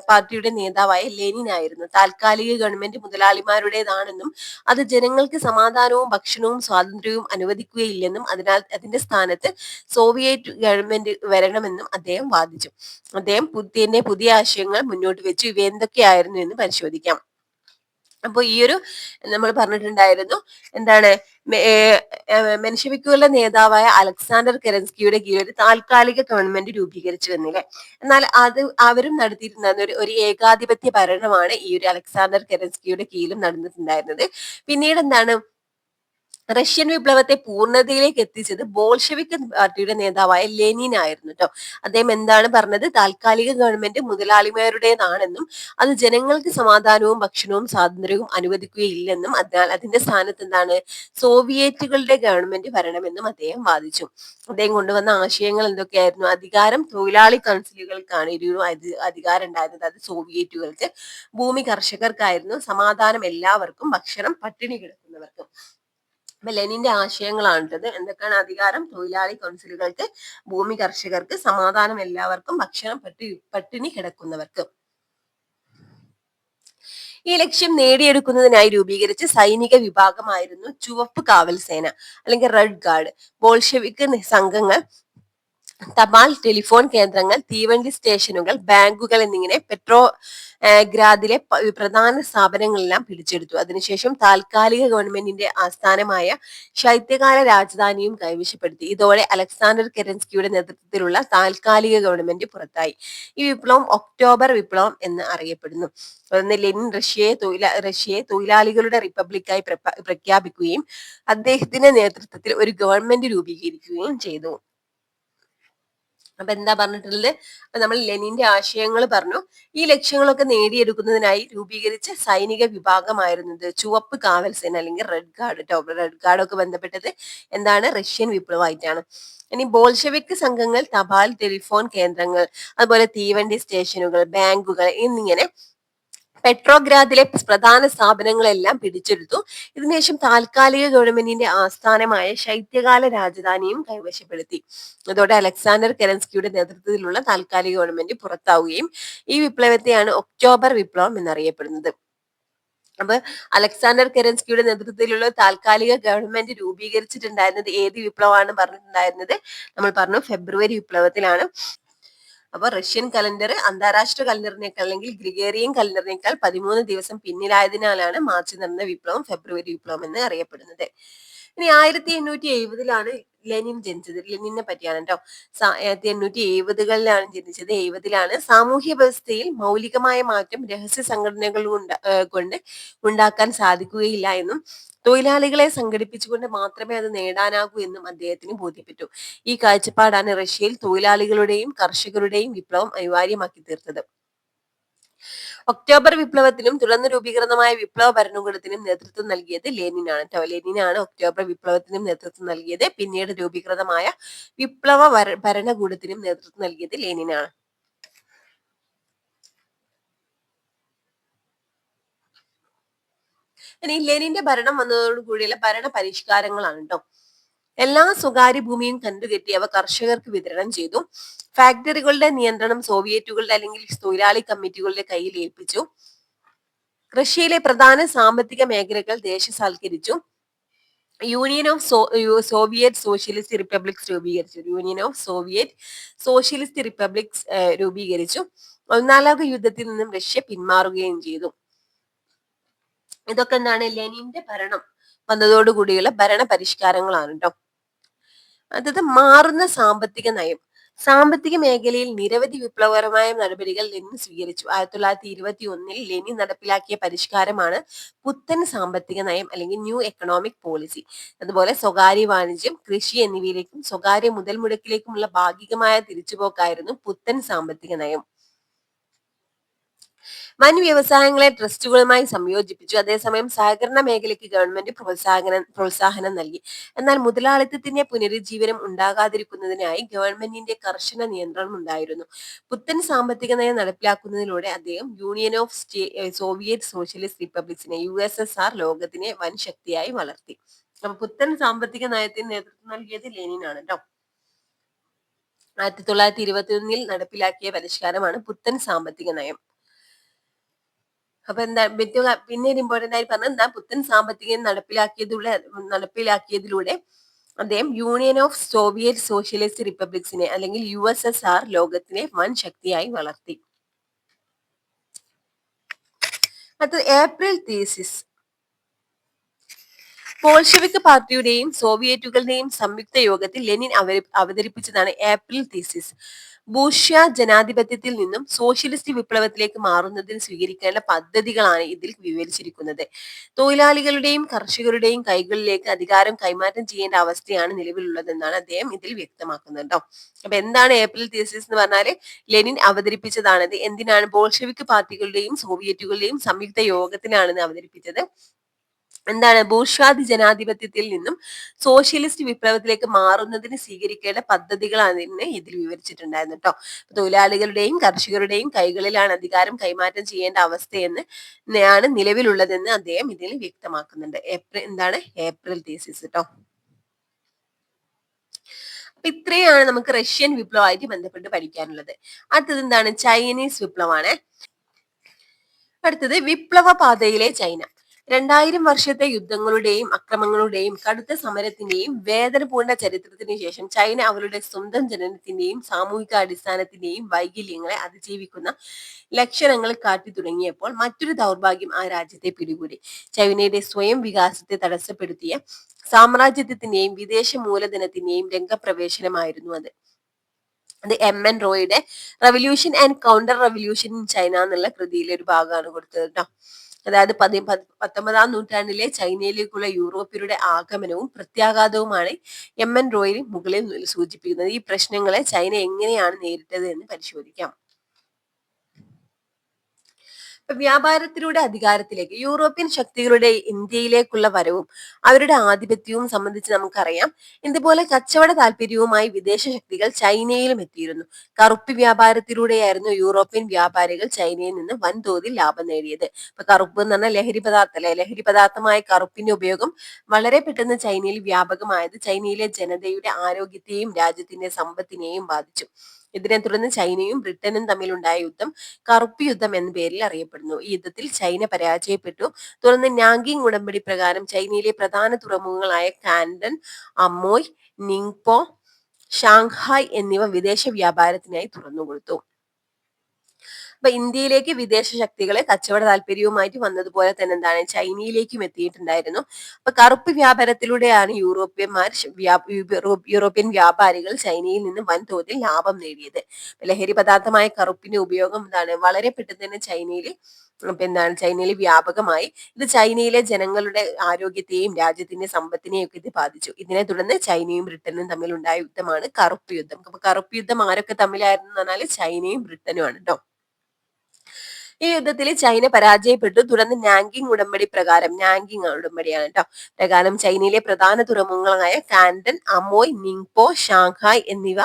പാർട്ടിയുടെ നേതാവായ ലെനിൻ ആയിരുന്നു. താൽക്കാലിക ഗവൺമെന്റ് മുതലാളിമാരുടേതാണെന്നും അത് ജനങ്ങൾക്ക് സമാധാനവും ഭക്ഷണവും സ്വാതന്ത്ര്യവും അനുവദിക്കുകയില്ലെന്നും അതിനാൽ അതിന്റെ സ്ഥാനത്ത് സോവിയറ്റ് ഗവൺമെന്റ് വരണമെന്നും അദ്ദേഹം വാദിച്ചു. അദ്ദേഹം പുതിയ ആശയങ്ങൾ മുന്നോട്ട് വെച്ചു. ഇവ എന്തൊക്കെയായിരുന്നു എന്ന് പരിശോധിക്കാം. അപ്പൊ ഈ ഒരു നമ്മൾ പറഞ്ഞിട്ടുണ്ടായിരുന്നു എന്താണ്, മെൻഷെവിക്കുകളുടെ നേതാവായ അലക്സാണ്ടർ കെരൻസ്കിയുടെ കീഴിൽ ഒരു താൽക്കാലിക ഗവൺമെന്റ് രൂപീകരിച്ചു എന്നില്ലേ. എന്നാൽ അവരും നടത്തിയിരുന്ന ഒരു ഏകാധിപത്യ ഭരണമാണ് ഈ ഒരു അലക്സാണ്ടർ കെരൻസ്കിയുടെ കീഴിലും നടന്നിട്ടുണ്ടായിരുന്നത്. പിന്നീട് എന്താണ്, റഷ്യൻ വിപ്ലവത്തെ പൂർണ്ണതയിലേക്ക് എത്തിച്ചത് ബോൾഷെവിക് പാർട്ടിയുടെ നേതാവായ ലെനിൻ ആയിരുന്നു കേട്ടോ. അദ്ദേഹം എന്താണ് പറഞ്ഞത്? താൽക്കാലിക ഗവൺമെന്റ് മുതലാളിമാരുടേതാണെന്നും അത് ജനങ്ങൾക്ക് സമാധാനവും ഭക്ഷണവും സ്വാതന്ത്ര്യവും അനുവദിക്കുകയില്ലെന്നും അതിനാൽ അതിന്റെ സ്ഥാനത്ത് എന്താണ്, സോവിയറ്റുകളുടെ ഗവൺമെന്റ് വരണമെന്നും അദ്ദേഹം വാദിച്ചു. അദ്ദേഹം കൊണ്ടുവന്ന ആശയങ്ങൾ എന്തൊക്കെയായിരുന്നു? അധികാരം തൊഴിലാളി കൗൺസിലുകൾക്കാണ് അധികാരം ഉണ്ടായിരുന്നത്, അത് സോവിയറ്റുകൾക്ക്. ഭൂമി കർഷകർക്കായിരുന്നു. സമാധാനം എല്ലാവർക്കും, ഭക്ഷണം പട്ടിണി കിടക്കുന്നവർക്കും. അപ്പൊ ലെനിന്റെ ആശയങ്ങളാണിട്ടത്. എന്തൊക്കെയാണ്? അധികാരം തൊഴിലാളി കൗൺസിലുകൾക്ക്, ഭൂമി കർഷകർക്ക്, സമാധാനം എല്ലാവർക്കും, ഭക്ഷണം പട്ടിണി കിടക്കുന്നവർക്ക്. ഈ ലക്ഷ്യം നേടിയെടുക്കുന്നതിനായി രൂപീകരിച്ച സൈനിക വിഭാഗമായിരുന്നു ചുവപ്പ് കാവൽ സേന അല്ലെങ്കിൽ റെഡ് ഗാർഡ്. ബോൾഷെവിക് സംഘങ്ങൾ തപാൽ, ടെലിഫോൺ കേന്ദ്രങ്ങൾ, തീവണ്ടി സ്റ്റേഷനുകൾ, ബാങ്കുകൾ എന്നിങ്ങനെ ഗ്രാദിലെ പ്രധാന സ്ഥാപനങ്ങളെല്ലാം പിടിച്ചെടുത്തു. അതിനുശേഷം താൽക്കാലിക ഗവൺമെന്റിന്റെ ആസ്ഥാനമായ ശൈത്യകാല രാജധാനിയും കൈവശപ്പെടുത്തി. ഇതോടെ അലക്സാണ്ടർ കെരൻസ്കിയുടെ നേതൃത്വത്തിലുള്ള താൽക്കാലിക ഗവൺമെന്റ് പുറത്തായി. ഈ വിപ്ലവം ഒക്ടോബർ വിപ്ലവം എന്ന് അറിയപ്പെടുന്നു. തുടർന്ന് ലെനിൻ റഷ്യയെ തൊഴിലാളികളുടെ റിപ്പബ്ലിക്കായി പ്രഖ്യാപിക്കുകയും അദ്ദേഹത്തിന്റെ നേതൃത്വത്തിൽ ഒരു ഗവൺമെന്റ് രൂപീകരിക്കുകയും ചെയ്തു. അപ്പൊ എന്താ പറഞ്ഞിട്ടുള്ളത്? അപ്പൊ നമ്മൾ ലെനിന്റെ ആശയങ്ങൾ പറഞ്ഞു. ഈ ലക്ഷ്യങ്ങളൊക്കെ നേടിയെടുക്കുന്നതിനായി രൂപീകരിച്ച സൈനിക വിഭാഗമായിരുന്നത് ചുവപ്പ് കാവൽ സേന അല്ലെങ്കിൽ റെഡ് ഗാർഡ് കേട്ടോ. റെഡ് ഗാർഡൊക്കെ ബന്ധപ്പെട്ടത് എന്താണ്? റഷ്യൻ വിപ്ലവമായിട്ടാണ്. ഇനി ബോൾഷെവിക് സംഘങ്ങൾ തപാൽ, ടെലിഫോൺ കേന്ദ്രങ്ങൾ, അതുപോലെ തീവണ്ടി സ്റ്റേഷനുകൾ, ബാങ്കുകൾ എന്നിങ്ങനെ പെട്രോഗ്രാദിലെ പ്രധാന സ്ഥാപനങ്ങളെല്ലാം പിടിച്ചെടുത്തു. ഇതിനുശേഷം താൽക്കാലിക ഗവൺമെന്റിന്റെ ആസ്ഥാനമായ ശൈത്യകാല രാജധാനിയും കൈവശപ്പെടുത്തി. അതോടെ അലക്സാണ്ടർ കെരൻസ്കിയുടെ നേതൃത്വത്തിലുള്ള താൽക്കാലിക ഗവൺമെന്റ് പുറത്താവുകയും ഈ വിപ്ലവത്തെയാണ് ഒക്ടോബർ വിപ്ലവം എന്നറിയപ്പെടുന്നത്. അപ്പൊ അലക്സാണ്ടർ കെരൻസ്കിയുടെ നേതൃത്വത്തിലുള്ള താൽക്കാലിക ഗവൺമെന്റ് രൂപീകരിച്ചിട്ടുണ്ടായിരുന്നത് ഏത് വിപ്ലവമാണ് പറഞ്ഞിട്ടുണ്ടായിരുന്നത്? നമ്മൾ പറഞ്ഞു ഫെബ്രുവരി വിപ്ലവത്തിലാണ്. അപ്പൊ റഷ്യൻ കലണ്ടർ അന്താരാഷ്ട്ര കലണ്ടറിനേക്കാൾ അല്ലെങ്കിൽ ഗ്രിഗേറിയൻ കലണ്ടറിനേക്കാൾ 13 ദിവസം പിന്നിലായതിനാലാണ് മാർച്ച് നടന്ന വിപ്ലവം ഫെബ്രുവരി വിപ്ലവം എന്ന് അറിയപ്പെടുന്നത്. ഇനി 1870-ലാണ് ലെനിൻ ജനിച്ചത്. ലെനിനെ പറ്റിയാണ് കേട്ടോ. 1870-കളിലാണ് ജനിച്ചത്. 70-ലാണ് സാമൂഹ്യ വ്യവസ്ഥയിൽ മൗലികമായ മാറ്റം രഹസ്യ സംഘടനകൾ കൊണ്ട് ഉണ്ടാക്കാൻ സാധിക്കുകയില്ല എന്നും തൊഴിലാളികളെ സംഘടിപ്പിച്ചുകൊണ്ട് മാത്രമേ അത് നേടാനാകൂ എന്നും അദ്ദേഹത്തിന് ബോധ്യപ്പെട്ടു. ഈ കാഴ്ചപ്പാടാണ് റഷ്യയിൽ തൊഴിലാളികളുടെയും കർഷകരുടെയും വിപ്ലവം അനിവാര്യമാക്കി തീർത്തത്. ഒക്ടോബർ വിപ്ലവത്തിനും തുടർന്ന് രൂപീകൃതമായ വിപ്ലവ ഭരണകൂടത്തിനും നേതൃത്വം നൽകിയത് ലെനിനാണ് കേട്ടോ. ലെനിനാണ് ഒക്ടോബർ വിപ്ലവത്തിനും നേതൃത്വം നൽകിയത്. പിന്നീട് രൂപീകൃതമായ വിപ്ലവ ഭരണകൂടത്തിനും നേതൃത്വം നൽകിയത് ലെനിനാണ്. ഇനി ലെനിന്റെ ഭരണം വന്നതോടുകൂടിയുള്ള ഭരണ പരിഷ്കാരങ്ങളാണ് കേട്ടോ. എല്ലാ സ്വകാര്യ ഭൂമിയും കണ്ടുകെട്ടി അവ കർഷകർക്ക് വിതരണം ചെയ്തു. ഫാക്ടറികളുടെ നിയന്ത്രണം സോവിയറ്റുകളുടെ അല്ലെങ്കിൽ തൊഴിലാളി കമ്മിറ്റികളുടെ കയ്യിൽ ഏൽപ്പിച്ചു. റഷ്യയിലെ പ്രധാന സാമ്പത്തിക മേഖലകൾ ദേശസാൽക്കരിച്ചു. Union of Soviet Socialist Republics രൂപീകരിച്ചു. Union of Soviet Socialist Republics രൂപീകരിച്ചു. ഒന്നാം ലോക യുദ്ധത്തിൽ നിന്നും റഷ്യ പിന്മാറുകയും ചെയ്തു. ഇതൊക്കെ എന്താണ് ലെനിന്റെ ഭരണം വന്നതോടുകൂടിയുള്ള ഭരണ പരിഷ്കാരങ്ങളാണ് ട്ടോ. അടുത്തത് മാറുന്ന സാമ്പത്തിക നയം. സാമ്പത്തിക മേഖലയിൽ നിരവധി വിപ്ലവകരമായ നടപടികൾ ലെനിൻ സ്വീകരിച്ചു. 1921 ലെനിൻ നടപ്പിലാക്കിയ പരിഷ്കാരമാണ് പുത്തൻ സാമ്പത്തിക നയം അല്ലെങ്കിൽ ന്യൂ എക്കണോമിക് പോളിസി. അതുപോലെ സ്വകാര്യ വാണിജ്യം, കൃഷി എന്നിവയിലേക്കും സ്വകാര്യ മുതൽ മുടക്കിലേക്കുമുള്ള ഭാഗികമായ തിരിച്ചുപോക്കായിരുന്നു പുത്തൻ സാമ്പത്തിക നയം. വൻ വ്യവസായങ്ങളെ ട്രസ്റ്റുകളുമായി സംയോജിപ്പിച്ചു. അതേസമയം സഹകരണ മേഖലയ്ക്ക് ഗവൺമെന്റ് പ്രോത്സാഹനം നൽകി. എന്നാൽ മുതലാളിത്തത്തിന്റെ പുനരുജ്ജീവനം ഉണ്ടാകാതിരിക്കുന്നതിനായി ഗവൺമെന്റിന്റെ കർശന നിയന്ത്രണം ഉണ്ടായിരുന്നു. പുത്തൻ സാമ്പത്തിക നയം നടപ്പിലാക്കുന്നതിലൂടെ അദ്ദേഹം യൂണിയൻ ഓഫ് സോവിയറ്റ് സോഷ്യലിസ്റ്റ് റിപ്പബ്ലിക്സിനെ USSR ലോകത്തിനെ വൻ ശക്തിയായി വളർത്തി. അപ്പൊ പുത്തൻ സാമ്പത്തിക നയത്തിന് നേതൃത്വം നൽകിയത് ലെനിനാണ് ട്ടോ. 1921 നടപ്പിലാക്കിയ പരിഷ്കാരമാണ് പുത്തൻ സാമ്പത്തിക നയം. അപ്പൊ എന്താ പിന്നീട് ഇമ്പോർട്ടന്റ് ആയി പറഞ്ഞത് എന്താ പുത്തൻ സാമ്പത്തികം നടപ്പിലാക്കിയതിലൂടെ അദ്ദേഹം യൂണിയൻ ഓഫ് സോവിയറ്റ് സോഷ്യലിസ്റ്റ് റിപ്പബ്ലിക്സിനെ അല്ലെങ്കിൽ USSR ലോകത്തിനെ വൻ ശക്തിയായി വളർത്തി. അടുത്തത് ഏപ്രിൽ തീസിസ്. ബോൾഷെവിക് പാർട്ടിയുടെയും സോവിയറ്റുകളുടെയും സംയുക്ത യോഗത്തിൽ ലെനിൻ അവതരിപ്പിച്ചതാണ് ഏപ്രിൽ തീസിസ്. ബൂർഷ്വാ ജനാധിപത്യത്തിൽ നിന്നും സോഷ്യലിസ്റ്റ് വിപ്ലവത്തിലേക്ക് മാറുന്നതിന് സ്വീകരിക്കേണ്ട പദ്ധതികളാണ് ഇതിൽ വിവരിച്ചിരിക്കുന്നത്. തൊഴിലാളികളുടെയും കർഷകരുടെയും കൈകളിലേക്ക് അധികാരം കൈമാറ്റം ചെയ്യേണ്ട അവസ്ഥയാണ് നിലവിലുള്ളതെന്നാണ് അദ്ദേഹം ഇതിൽ വ്യക്തമാക്കുന്നത് ട്ടോ. അപ്പൊ എന്താണ് ഏപ്രിൽ തീസിസ് എന്ന് പറഞ്ഞാല് ലെനിൻ അവതരിപ്പിച്ചതാണിത്. എന്തിനാണ്? ബോൾഷെവിക് പാർട്ടികളുടെയും സോവിയറ്റുകളുടെയും സംയുക്ത യോഗത്തിനാണ് അവതരിപ്പിച്ചത്. എന്താണ്? ബൂർഷ്വാദി ജനാധിപത്യത്തിൽ നിന്നും സോഷ്യലിസ്റ്റ് വിപ്ലവത്തിലേക്ക് മാറുന്നതിന് സ്വീകരിക്കേണ്ട പദ്ധതികളാണ് ഇതിൽ വിവരിച്ചിട്ടുണ്ടായിരുന്നു ട്ടോ. തൊഴിലാളികളുടെയും കർഷകരുടെയും കൈകളിലാണ് അധികാരം കൈമാറ്റം ചെയ്യേണ്ട അവസ്ഥയെന്ന് ആണ് നിലവിലുള്ളതെന്ന് അദ്ദേഹം ഇതിൽ വ്യക്തമാക്കുന്നുണ്ട്. ഏപ്രിൽ തീസിസ് ട്ടോ. അപ്പൊ ഇത്രയാണ് നമുക്ക് റഷ്യൻ വിപ്ലവമായിട്ട് ബന്ധപ്പെട്ട് പഠിക്കാനുള്ളത്. അടുത്തത് എന്താണ്? ചൈനീസ് വിപ്ലവമാണ്. അടുത്തത് വിപ്ലവ പാതയിലെ ചൈന. 2000 വർഷത്തെ യുദ്ധങ്ങളുടെയും അക്രമങ്ങളുടെയും കടുത്ത സമരത്തിന്റെയും വേദനപൂർണ്ണ ചരിത്രത്തിന് ശേഷം ചൈന അവരുടെ സ്വന്തം ജനനത്തിന്റെയും സാമൂഹിക അടിസ്ഥാനത്തിന്റെയും വൈകല്യങ്ങളെ അതിജീവിക്കുന്ന ലക്ഷണങ്ങൾ കാട്ടി തുടങ്ങിയപ്പോൾ മറ്റൊരു ദൗർഭാഗ്യം ആ രാജ്യത്തെ പിടികൂടി. ചൈനയുടെ സ്വയം വികാസത്തെ തടസ്സപ്പെടുത്തിയ സാമ്രാജ്യത്വത്തിന്റെയും വിദേശ മൂലധനത്തിന്റെയും രംഗപ്രവേശനമായിരുന്നു അത്. അത് MN റോയുടെ revolution and counter revolution in China എന്നുള്ള കൃതിയിലെ ഒരു ഭാഗമാണ് കൊടുത്തത് ട്ടോ. അതായത് 19ാം നൂറ്റാണ്ടിലെ ചൈനയിലേക്കുള്ള യൂറോപ്യരുടെ ആഗമനവും പ്രത്യാഘാതവുമാണ് MN റോയിൽ മുകളിൽ സൂചിപ്പിക്കുന്നത്. ഈ പ്രശ്നങ്ങളെ ചൈന എങ്ങനെയാണ് നേരിട്ടത് എന്ന് പരിശോധിക്കാം. വ്യാപാരത്തിലൂടെ അധികാരത്തിലേക്ക് യൂറോപ്യൻ ശക്തികളുടെ ഇന്ത്യയിലേക്കുള്ള വരവും അവരുടെ ആധിപത്യവും സംബന്ധിച്ച് നമുക്കറിയാം. ഇതുപോലെ കച്ചവട താല്പര്യവുമായി വിദേശ ശക്തികൾ ചൈനയിലും എത്തിയിരുന്നു. കറുപ്പ് വ്യാപാരത്തിലൂടെയായിരുന്നു യൂറോപ്യൻ വ്യാപാരികൾ ചൈനയിൽ നിന്ന് വൻതോതിൽ ലാഭം നേടിയത്. ഇപ്പൊ കറുപ്പ് എന്ന് പറഞ്ഞാൽ ലഹരി പദാർത്ഥം അല്ലെ. ലഹരി പദാർത്ഥമായ കറുപ്പിന്റെ ഉപയോഗം വളരെ പെട്ടെന്ന് ചൈനയിൽ വ്യാപകമായത് ചൈനയിലെ ജനതയുടെ ആരോഗ്യത്തെയും രാജ്യത്തിന്റെ സമ്പത്തിനെയും ബാധിച്ചു. ഇതിനെ തുടർന്ന് ചൈനയും ബ്രിട്ടനും തമ്മിലുണ്ടായ യുദ്ധം കറുപ്പ് യുദ്ധം എന്ന പേരിൽ അറിയപ്പെടുന്നു. ഈ യുദ്ധത്തിൽ ചൈന പരാജയപ്പെട്ടു. തുടർന്ന് നാങ്കിങ് ഉടമ്പടി പ്രകാരം ചൈനയിലെ പ്രധാന തുറമുഖങ്ങളായ കാൻഡൻ, അമോയ്, നിങ്പോ, ഷാങ്ഹായ് എന്നിവ വിദേശ വ്യാപാരത്തിനായി തുറന്നുകൊടുത്തു. അപ്പൊ ഇന്ത്യയിലേക്ക് വിദേശ ശക്തികളെ കച്ചവട താല്പര്യവുമായിട്ട് വന്നതുപോലെ തന്നെ എന്താണ് ചൈനയിലേക്കും എത്തിയിട്ടുണ്ടായിരുന്നു. അപ്പൊ കറുപ്പ് വ്യാപാരത്തിലൂടെയാണ് യൂറോപ്യൻ വ്യാപാരികൾ ചൈനയിൽ നിന്ന് വൻതോതിൽ ലാഭം നേടിയത്. ലഹരി പദാർത്ഥമായ കറുപ്പിന്റെ ഉപയോഗം വളരെ പെട്ടെന്ന് തന്നെ ചൈനയിൽ വ്യാപകമായി. ഇത് ചൈനയിലെ ജനങ്ങളുടെ ആരോഗ്യത്തെയും രാജ്യത്തിന്റെ സമ്പത്തിനെയും ഒക്കെ ഇത് ബാധിച്ചു. ഇതിനെ തുടർന്ന് ചൈനയും ബ്രിട്ടനും തമ്മിലുണ്ടായ യുദ്ധമാണ് കറുപ്പ് യുദ്ധം. അപ്പൊ കറുപ്പ് യുദ്ധം ആരൊക്കെ തമ്മിലായിരുന്നു പറഞ്ഞാൽ ചൈനയും ബ്രിട്ടനുമാണ് ട്ടോ. ഈ യുദ്ധത്തിൽ ചൈന പരാജയപ്പെട്ടു. തുടർന്ന് നാങ്കിങ് ഉടമ്പടി ഉടമ്പടിയാണ് ട്ടോ പ്രകാരം ചൈനയിലെ പ്രധാന തുറമുഖങ്ങളായ കാൻഡൻ, അമോയ്, നിങ്പോ, ഷാങ്ഹായ് എന്നിവ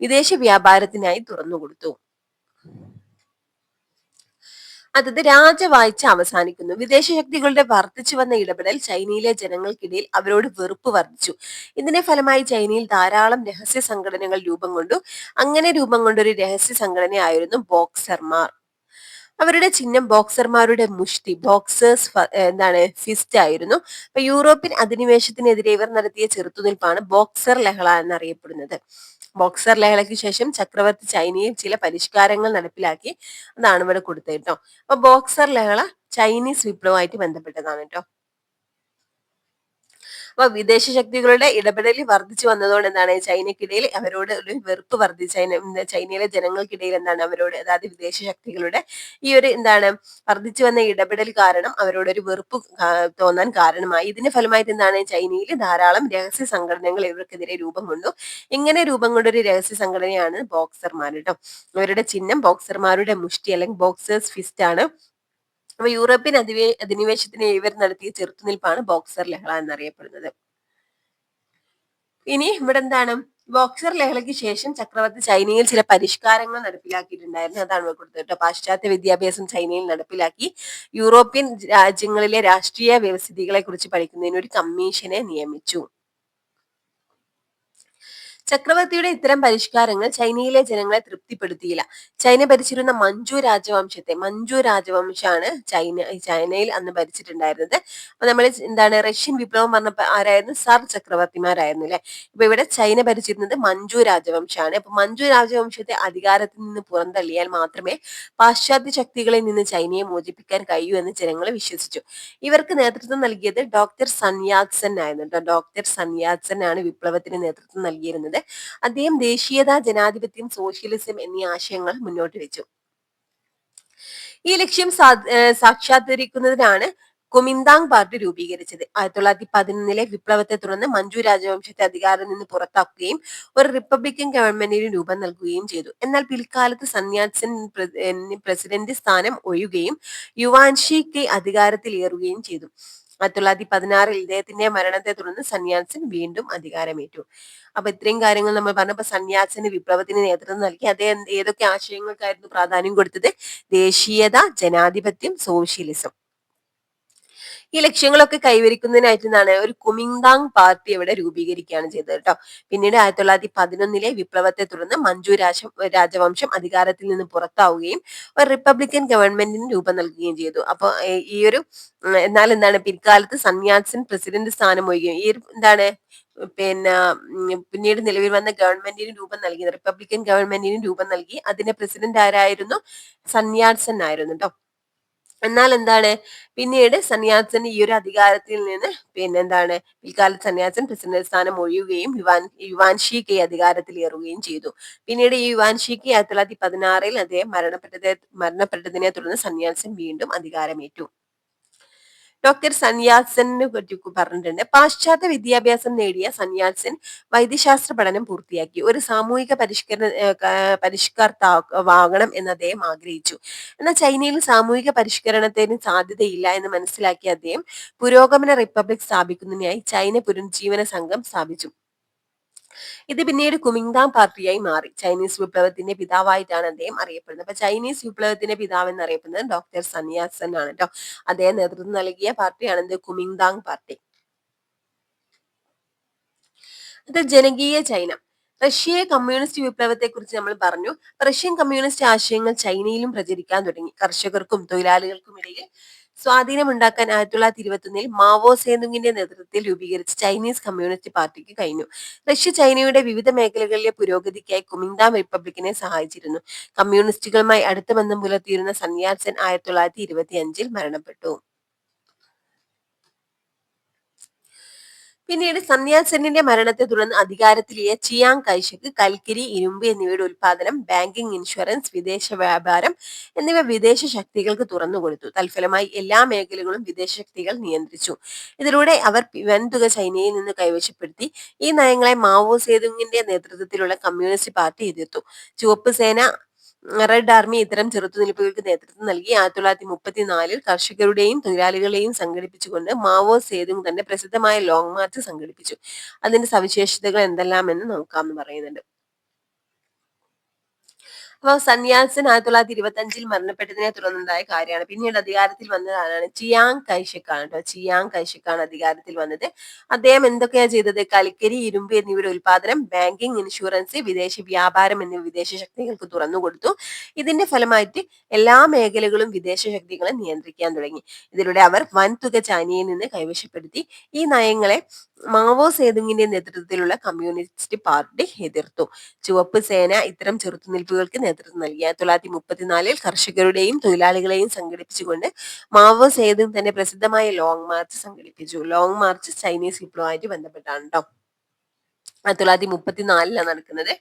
വിദേശ വ്യാപാരത്തിനായി തുറന്നുകൊടുത്തു. അതത് രാജവാഴ്ച അവസാനിക്കുന്നു. വിദേശ ശക്തികളുടെ വർദ്ധിച്ചു വന്ന ഇടപെടൽ ചൈനയിലെ ജനങ്ങൾക്കിടയിൽ അവരോട് വെറുപ്പ് വർദ്ധിച്ചു. ഇതിന്റെ ഫലമായി ചൈനയിൽ ധാരാളം രഹസ്യ സംഘടനകൾ രൂപം കൊണ്ടു. അങ്ങനെ രൂപം കൊണ്ട ഒരു രഹസ്യ സംഘടനയായിരുന്നു ബോക്സർമാർ. അവരുടെ ചിഹ്നം ബോക്സർമാരുടെ മുഷ്ടി, ബോക്സേഴ്സ് ഫിസ്റ്റ് ആയിരുന്നു. അപ്പൊ യൂറോപ്യൻ അധിനിവേശത്തിനെതിരെ ഇവർ നടത്തിയ ചെറുത്തുനിൽപ്പാണ് ബോക്സർ ലഹള എന്നറിയപ്പെടുന്നത്. ബോക്സർ ലഹളയ്ക്ക് ശേഷം ചക്രവർത്തി ചൈനയിൽ ചില പരിഷ്കാരങ്ങൾ നടപ്പിലാക്കി. അതാണ് ഇവിടെ കൊടുത്തത് കേട്ടോ. അപ്പൊ ബോക്സർ ലഹള ചൈനീസ് വിപ്ലവമായിട്ട് ബന്ധപ്പെട്ടതാണ് കേട്ടോ. അപ്പൊ വിദേശ ശക്തികളുടെ ഇടപെടൽ വർദ്ധിച്ചു വന്നതുകൊണ്ട് എന്താണ് ചൈനയ്ക്കിടയിൽ അവരോട് ഒരു വെറുപ്പ് വർദ്ധിച്ചു. ചൈനയിലെ ജനങ്ങൾക്കിടയിൽ എന്താണ് അവരോട്, അതായത് വിദേശ ശക്തികളുടെ ഈ ഒരു എന്താണ് വർദ്ധിച്ചു വന്ന ഇടപെടൽ കാരണം അവരോട് ഒരു വെറുപ്പ് തോന്നാൻ കാരണമായി. ഇതിന്റെ ഫലമായിട്ട് എന്താണ് ചൈനയിൽ ധാരാളം രഹസ്യ സംഘടനകൾ ഇവർക്കെതിരെ രൂപം കൊണ്ടു. ഇങ്ങനെ രൂപം കൊണ്ട ഒരു രഹസ്യ സംഘടനയാണ് ബോക്സർമാർ കേട്ടോ. അവരുടെ ചിഹ്നം ബോക്സർമാരുടെ മുഷ്ടി അല്ലെങ്കിൽ ബോക്സേഴ്സ് ഫിസ്റ്റ് ആണ്. അപ്പൊ യൂറോപ്യൻ അധിനിവേശത്തിന് ഇവർ നടത്തിയ ചെറുത്തുനിൽപ്പാണ് ബോക്സർ ലഹള എന്നറിയപ്പെടുന്നത്. ഇനി ഇവിടെ എന്താണ് ബോക്സർ ലഹളയ്ക്ക് ശേഷം ചക്രവർത്തി ചൈനയിൽ ചില പരിഷ്കാരങ്ങൾ നടപ്പിലാക്കിയിട്ടുണ്ടായിരുന്നു. അതാണ് ഇവിടെ കൊടുത്തത് കേട്ടോ. പാശ്ചാത്യ വിദ്യാഭ്യാസം ചൈനയിൽ നടപ്പിലാക്കി. യൂറോപ്യൻ രാജ്യങ്ങളിലെ രാഷ്ട്രീയ വ്യവസ്ഥിതികളെ കുറിച്ച് പഠിക്കുന്നതിന് ഒരു കമ്മീഷനെ നിയമിച്ചു. ചക്രവർത്തിയുടെ ഇത്തരം പരിഷ്കാരങ്ങൾ ചൈനയിലെ ജനങ്ങളെ തൃപ്തിപ്പെടുത്തിയില്ല. ചൈന ഭരിച്ചിരുന്ന മഞ്ചു രാജവംശമാണ് ചൈനയിൽ അന്ന് ഭരിച്ചിട്ടുണ്ടായിരുന്നത്. അപ്പൊ നമ്മൾ എന്താണ് റഷ്യൻ വിപ്ലവം പറഞ്ഞപ്പോ ആരായിരുന്നു? സർ ചക്രവർത്തിമാരായിരുന്നു അല്ലെ. ഇപ്പൊ ഇവിടെ ചൈന ഭരിച്ചിരുന്നത് മഞ്ചു രാജവംശമാണ്. അപ്പൊ മഞ്ചു രാജവംശത്തെ അധികാരത്തിൽ നിന്ന് പുറന്തള്ളിയാൽ മാത്രമേ പാശ്ചാത്യ ശക്തികളിൽ നിന്ന് ചൈനയെ മോചിപ്പിക്കാൻ കഴിയൂ എന്ന് ജനങ്ങൾ വിശ്വസിച്ചു. ഇവർക്ക് നേതൃത്വം നൽകിയത് ഡോക്ടർ സൺയാത്സൻ ആയിരുന്നു കേട്ടോ. ഡോക്ടർ സൺയാത്സൻ ആണ് വിപ്ലവത്തിന് നേതൃത്വം നൽകിയിരുന്നത്. അദ്ദേഹം ദേശീയത, ജനാധിപത്യം, സോഷ്യലിസം എന്നീ ആശയങ്ങൾ മുന്നോട്ട് വെച്ചു. ഈ ലക്ഷ്യം സാക്ഷാത്കരിക്കുന്നതിനാണ് കുമിന്താങ് പാർട്ടി രൂപീകരിച്ചത്. 1911 വിപ്ലവത്തെ തുടർന്ന് മഞ്ചു രാജവംശത്തെ അധികാരത്തിൽ നിന്ന് പുറത്താക്കുകയും ഒരു റിപ്പബ്ലിക്കൻ ഗവൺമെന്റിന് രൂപം നൽകുകയും ചെയ്തു. എന്നാൽ പിൽക്കാലത്ത് സന്യാസൻ പ്രസിഡന്റ് സ്ഥാനം ഒഴിയുകയും യുവാൻഷി കെ അധികാരത്തിലേറുകയും ചെയ്തു. 1916 ഇദ്ദേഹത്തിന്റെ മരണത്തെ തുടർന്ന് സന്യാസൻ വീണ്ടും അധികാരമേറ്റു. അപ്പൊ ഇത്രയും കാര്യങ്ങൾ നമ്മൾ പറഞ്ഞപ്പോ സന്യാസിന് വിപ്ലവത്തിന് നേതൃത്വം നൽകി. അദ്ദേഹം ഏതൊക്കെ ആശയങ്ങൾക്കായിരുന്നു പ്രാധാന്യം കൊടുത്തത്? ദേശീയത, ജനാധിപത്യം, സോഷ്യലിസം. ഈ ലക്ഷ്യങ്ങളൊക്കെ കൈവരിക്കുന്നതിനായിട്ട് എന്താണ് ഒരു കുമിന്താങ് പാർട്ടി അവിടെ രൂപീകരിക്കുകയാണ് ചെയ്തത് കേട്ടോ. പിന്നീട് 1911 വിപ്ലവത്തെ തുടർന്ന് മഞ്ചു രാജവംശം അധികാരത്തിൽ നിന്ന് പുറത്താവുകയും ഒരു റിപ്പബ്ലിക്കൻ ഗവൺമെന്റിന് രൂപം നൽകുകയും ചെയ്തു. അപ്പൊ ഈ ഒരു എന്നാൽ എന്താണ് പിൽക്കാലത്ത് സന്യാസൻ പ്രസിഡന്റ് സ്ഥാനം ഒഴിയുകയും ഈ എന്താണ് പിന്നീട് നിലവിൽ വന്ന ഗവൺമെന്റിന് രൂപം നൽകി, റിപ്പബ്ലിക്കൻ ഗവൺമെന്റിന് രൂപം നൽകി. അതിന്റെ പ്രസിഡന്റ് ആരായിരുന്നു? സന്യാസൻ ആയിരുന്നു കേട്ടോ. എന്നാൽ എന്താണ് പിന്നീട് സന്യാസൻ ഈ ഒരു അധികാരത്തിൽ നിന്ന് എന്താണ് പിൽക്കാലത്ത് സന്യാസൻ പ്രസിഡന്റ് സ്ഥാനം ഒഴിയുകയും യുവാൻഷി കെ അധികാരത്തിലേറുകയും ചെയ്തു. പിന്നീട് ഈ യുവാൻഷി കെ 1916 അദ്ദേഹം മരണപ്പെട്ടതിനെ തുടർന്ന് സന്യാസൻ വീണ്ടും അധികാരമേറ്റു. ഡോക്ടർ സന്യാസനെ പറ്റി പറഞ്ഞിട്ടുണ്ട്. പാശ്ചാത്യ വിദ്യാഭ്യാസം നേടിയ സന്യാസൻ വൈദ്യശാസ്ത്ര പഠനം പൂർത്തിയാക്കി. ഒരു സാമൂഹിക പരിഷ്കർത്താവാകണം എന്ന് അദ്ദേഹം ആഗ്രഹിച്ചു. എന്നാൽ ചൈനയിൽ സാമൂഹിക പരിഷ്കരണത്തിന് സാധ്യതയില്ല എന്ന് മനസ്സിലാക്കിയ അദ്ദേഹം പുരോഗമന റിപ്പബ്ലിക് സ്ഥാപിക്കുന്നതിനായി ചൈന പുനരുജ്ജീവന സംഘം സ്ഥാപിച്ചു. ഇത് പിന്നീട് കുമിങ്താങ് പാർട്ടിയായി മാറി. ചൈനീസ് വിപ്ലവത്തിന്റെ പിതാവായിട്ടാണ് അദ്ദേഹം അറിയപ്പെടുന്നത്. അപ്പൊ ചൈനീസ് വിപ്ലവത്തിന്റെ പിതാവ് എന്നറിയപ്പെടുന്നത് ഡോക്ടർ സന്യാസൻ ആണ് കേട്ടോ. അദ്ദേഹം നേതൃത്വം നൽകിയ പാർട്ടിയാണ് എന്ത്? Kuomintang party. അത് ജനകീയ ചൈന. റഷ്യ കമ്മ്യൂണിസ്റ്റ് വിപ്ലവത്തെ കുറിച്ച് നമ്മൾ പറഞ്ഞു. റഷ്യൻ കമ്മ്യൂണിസ്റ്റ് ആശയങ്ങൾ ചൈനയിലും പ്രചരിക്കാൻ തുടങ്ങി. കർഷകർക്കും തൊഴിലാളികൾക്കും ഇടയിൽ സ്വാധീനമുണ്ടാക്കാൻ 1921 മാവോ സേതുങ്ങിന്റെ നേതൃത്വത്തിൽ രൂപീകരിച്ച ചൈനീസ് കമ്മ്യൂണിസ്റ്റ് പാർട്ടിക്ക് കഴിഞ്ഞു. റഷ്യ ചൈനയുടെ വിവിധ മേഖലകളിലെ പുരോഗതിക്കായി കുമിങ്താങ് റിപ്പബ്ലിക്കിനെ സഹായിച്ചിരുന്നു. കമ്മ്യൂണിസ്റ്റുകളുമായി അടുത്ത ബന്ധം പുലർത്തിയിരുന്ന സന്യാസൻ 1925 മരണപ്പെട്ടു. പിന്നീട് സന്യാസന്റെ മരണത്തെ തുടർന്ന് അധികാരത്തിലെത്തിയ ചിയാങ് കൈഷക്ക് കൽക്കരി, ഇരുമ്പ് എന്നിവയുടെ ഉൽപാദനം, ബാങ്കിംഗ്, ഇൻഷുറൻസ്, വിദേശ വ്യാപാരം എന്നിവ വിദേശ ശക്തികൾക്ക് തുറന്നുകൊടുത്തു. തൽഫലമായി എല്ലാ മേഖലകളും വിദേശ ശക്തികൾ നിയന്ത്രിച്ചു. ഇതിലൂടെ അവർ വൻതുക ചൈനയിൽ നിന്ന് കൈവശപ്പെടുത്തി. ഈ നയങ്ങളെ മാവോ സേതുങ്ങിന്റെ നേതൃത്വത്തിലുള്ള കമ്മ്യൂണിസ്റ്റ് പാർട്ടി എതിർത്തു. ചുവപ്പ് സേന, റെഡ് ആർമി ഇത്തരം ചെറുത്തുനിൽപ്പുകൾക്ക് നേതൃത്വം നൽകി. 1934 കർഷകരുടെയും തൊഴിലാളികളെയും സംഘടിപ്പിച്ചുകൊണ്ട് മാവോ സേതുങ് തന്റെ പ്രസിദ്ധമായ ലോങ് മാർച്ച് സംഘടിപ്പിച്ചു. അതിന്റെ സവിശേഷതകൾ എന്തെല്ലാമെന്ന് നോക്കാമെന്ന് പറയുന്നുണ്ട്. അപ്പൊ സന്യാസൻ 1925 മരണപ്പെട്ടതിനെ തുടർന്നുണ്ടായ കാര്യമാണ്. പിന്നീട് അധികാരത്തിൽ വന്നത് ആരാണ്? ചിയാങ് കൈഷക്കാണ് കേട്ടോ. ചിയാങ് കൈഷക്കാണ് അധികാരത്തിൽ വന്നത്. അദ്ദേഹം എന്തൊക്കെയാ ചെയ്തത്? കൽക്കരി, ഇരുമ്പ് എന്നിവയുടെ ഉൽപാദനം, ബാങ്കിംഗ്, ഇൻഷുറൻസ്, വിദേശ വ്യാപാരം എന്നിവ വിദേശ ശക്തികൾക്ക് തുറന്നുകൊടുത്തു. ഇതിന്റെ ഫലമായിട്ട് എല്ലാ മേഖലകളും വിദേശ ശക്തികളെ നിയന്ത്രിക്കാൻ തുടങ്ങി. ഇതിലൂടെ അവർ വൻതുക ചൈനയിൽ നിന്ന് കൈവശപ്പെടുത്തി. ഈ നയങ്ങളെ മാവോ സേതുങ്ങിന്റെ നേതൃത്വത്തിലുള്ള കമ്മ്യൂണിസ്റ്റ് പാർട്ടി എതിർത്തു. ചുവപ്പ് സേന ഇത്തരം ചെറുത്തുനിൽപ്പുകൾക്ക് നേതൃത്വം നൽകി. 1934 കർഷകരുടെയും തൊഴിലാളികളെയും സംഘടിപ്പിച്ചുകൊണ്ട് മാവോ സേതുങ് തന്റെ പ്രസിദ്ധമായ ലോങ് മാർച്ച് സംഘടിപ്പിച്ചു. ലോങ് മാർച്ച് ചൈനീസ് വിപ്ലവമായിട്ട് ബന്ധപ്പെട്ടാണ് കേട്ടോ. 1934 നടക്കുന്നത്.